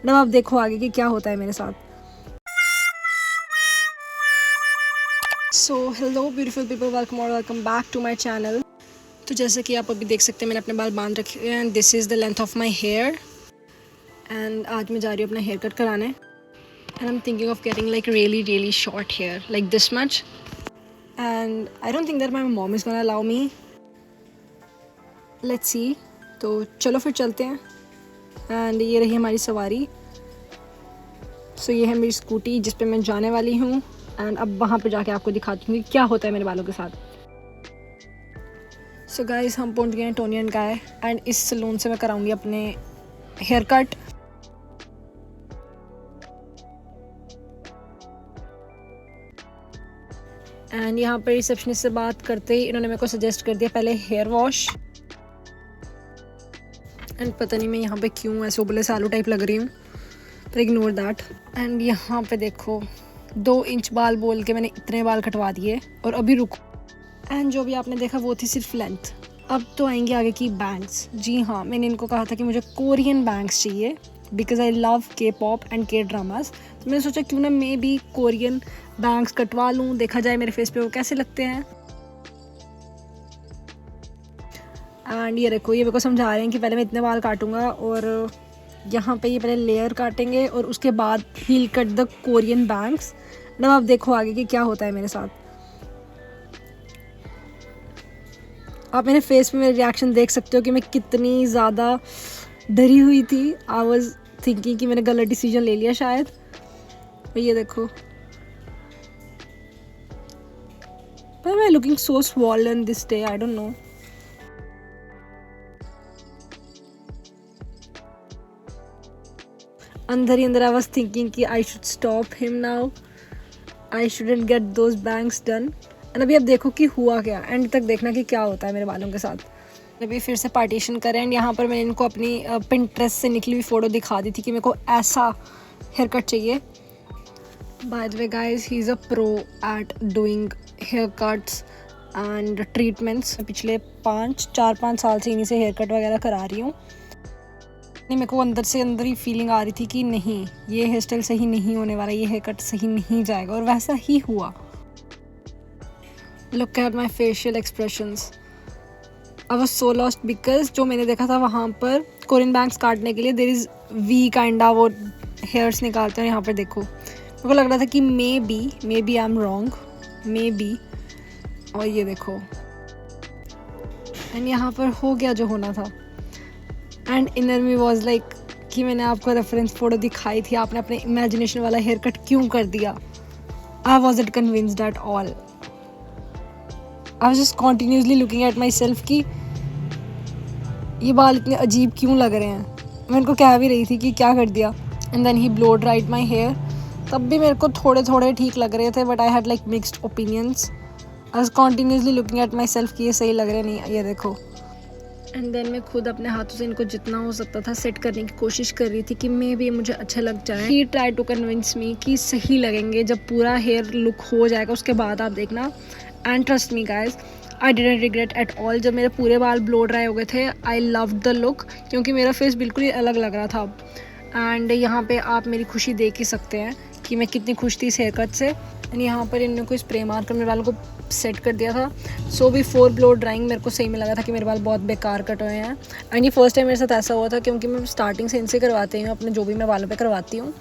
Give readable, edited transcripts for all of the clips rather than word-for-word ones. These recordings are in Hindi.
मतलब आप देखो आगे कि क्या होता है मेरे साथ। So hello beautiful people, welcome back to my channel. तो जैसे कि आप अभी देख सकते हैं मैंने अपने बाल बांध रखे हैं and this is the length of my hair. And आज मैं जा रही हूँ अपना हेयर कट कराने and I am thinking of getting like really short hair like this much and I don't think that my mom is gonna allow me. Let's see. तो चलो फिर चलते हैं। एंड ये रही हमारी सवारी। सो ये है मेरी स्कूटी जिस पे मैं जाने वाली हूँ एंड अब वहाँ पे जाके आपको दिखाती हूँ कि क्या होता है मेरे बालों के साथ। सो गाइस हम पहुँच गए हैं टोनी एंड गाय एंड इस सलून से मैं कराऊंगी अपने हेयर कट। एंड यहाँ पर रिसेप्शनिस्ट से बात करते ही इन्होंने मेरे को सजेस्ट कर दिया पहले हेयर वॉश। एंड पता नहीं मैं यहाँ पे क्यों ऐसे उबले से आलू टाइप लग रही हूँ, तो इग्नोर दैट। एंड यहाँ पे देखो 2 इंच बाल बोल के मैंने इतने बाल कटवा दिए और अभी रुको। एंड जो भी आपने देखा वो थी सिर्फ लेंथ। अब तो आएंगे आगे की बैंग्स। जी हाँ, मैंने इनको कहा था कि मुझे कोरियन बैंग्स चाहिए बिकॉज आई लव के पॉप एंड के ड्रामास। तो मैंने सोचा क्यों ना मैं भी कोरियन बैंग्स कटवा लूँ, देखा जाए मेरे फेस पे वो कैसे लगते हैं। एंड ये देखो ये मेरे को समझा रहे हैं कि पहले मैं इतने बाल काटूंगा और यहाँ पे ये पहले लेयर काटेंगे और उसके बाद he'll cut the Korean bangs. मतलब आप देखो आगे कि क्या होता है मेरे साथ। आप मेरे फेस पे मेरे रिएक्शन देख सकते हो कि मैं कितनी ज़्यादा डरी हुई थी। आई वॉज थिंकिंग कि मैंने गलत डिसीजन ले लिया शायद। ये देखो पर मैं looking so swollen this day, I don't know. अंदर ही अंदर आई वॉज थिंकिंग कि I should stop him now, I shouldn't get those bangs done. And अभी अब देखो कि हुआ क्या, एंड तक देखना कि क्या होता है मेरे बालों के साथ। अभी फिर से पार्टीशन करें एंड यहाँ पर मैंने इनको अपनी पिंटरेस्ट से निकली हुई फ़ोटो दिखा दी थी कि मेरे को ऐसा हेयर कट चाहिए। By the way guys he is a pro at doing haircuts and treatments. पिछले 4-5 साल से इन्हीं से हेयर कट वगैरह करा रही हूँ। नहीं, मेरे को अंदर से अंदर ही फीलिंग आ रही थी कि नहीं ये हेयर स्टाइल सही नहीं होने वाला, ये हेयर कट सही नहीं जाएगा, और वैसा ही हुआ। Look at my facial expressions. I was so lost because जो मैंने देखा था वहाँ पर कोरियन बैंग्स काटने के लिए देर इज़ वी काइंडा वो हेयर्स निकालते हैं। यहाँ पर देखो मेरे को लग रहा था कि maybe I am wrong, maybe. और ये देखो एंड यहाँ पर हो गया जो होना था। And inner me was like कि मैंने आपको रेफरेंस फ़ोटो दिखाई थी, आपने अपने इमेजिनेशन वाला हेयर कट क्यों कर दिया। I was it convinced at all. I was just continuously looking at my self कि ये बाल इतने अजीब क्यों लग रहे हैं। मैं उनको कह भी रही थी कि क्या कर दिया। And then he blow dried my hair. तब भी मेरे को थोड़े थोड़े ठीक लग रहे थे but I had like mixed opinions. I was continuously looking at my self कि ये सही लग रहे नहीं, ये देखो। एंड देन मैं खुद अपने हाथों से इनको जितना हो सकता था सेट करने की कोशिश कर रही थी कि मे भी मुझे अच्छा लग जाए। ही ट्राई टू कन्विंस मी कि सही लगेंगे, जब पूरा हेयर लुक हो जाएगा उसके बाद आप देखना। And trust me guys, I didn't regret at all. जब मेरे पूरे बाल ब्लो ड्राई हो गए थे आई लव्ड द लुक क्योंकि मेरा फेस बिल्कुल ही अलग लग रहा था। एंड यहाँ पे आप मेरी खुशी देख ही सकते हैं कि मैं कितनी खुश थी इस हेयर कट से। एंड यहाँ पर इन्होंने कोई स्प्रे मार कर मेरे बालों को सेट कर दिया था। सो बिफोर ब्लो ड्राइंग मेरे को सही में लगा था कि मेरे बाल बहुत बेकार कट हुए हैं। एंड ये फर्स्ट टाइम मेरे साथ ऐसा हुआ था क्योंकि मैं स्टार्टिंग से इनसे करवाती हूँ अपने जो भी मैं बालों पे करवाती हूँ।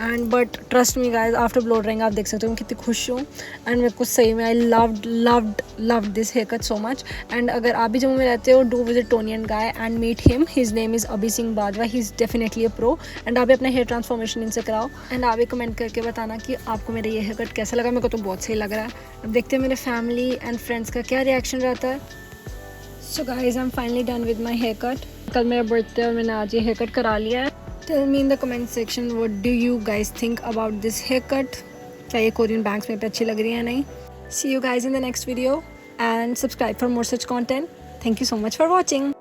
And but trust me guys, after blow drawing आप देख सकते हो मैं कितनी खुश हूँ। एंड मेरे को सही में I loved this hair cut so much. And अगर आप भी जम्मू में रहते हो do visit Tony and Guy and meet him. His name is Abhi Singh Bajwa, he is definitely a pro. And आप भी अपना हेयर ट्रांसफॉर्मेशन इनसे कराओ एंड आप भी कमेंट करके बताना कि आपको मेरा ये हेयर कट कैसा लगा। मेरे को तो बहुत सही लग रहा है। अब देखते हैं मेरे फैमिली एंड फ्रेंड्स का क्या रिएक्शन रहता है। So guys I am finally done with my hair cut. कल मेरा बर्थडे और मैंने आज ये हेयर कट करा लिया है। Tell me in the comment section what do you guys think about this hair cut. क्या ये कोरियन बैंग्स मेरे पे अच्छी लग रही है या नहीं। See you guys in the next video and subscribe for more such content. Thank you so much for watching.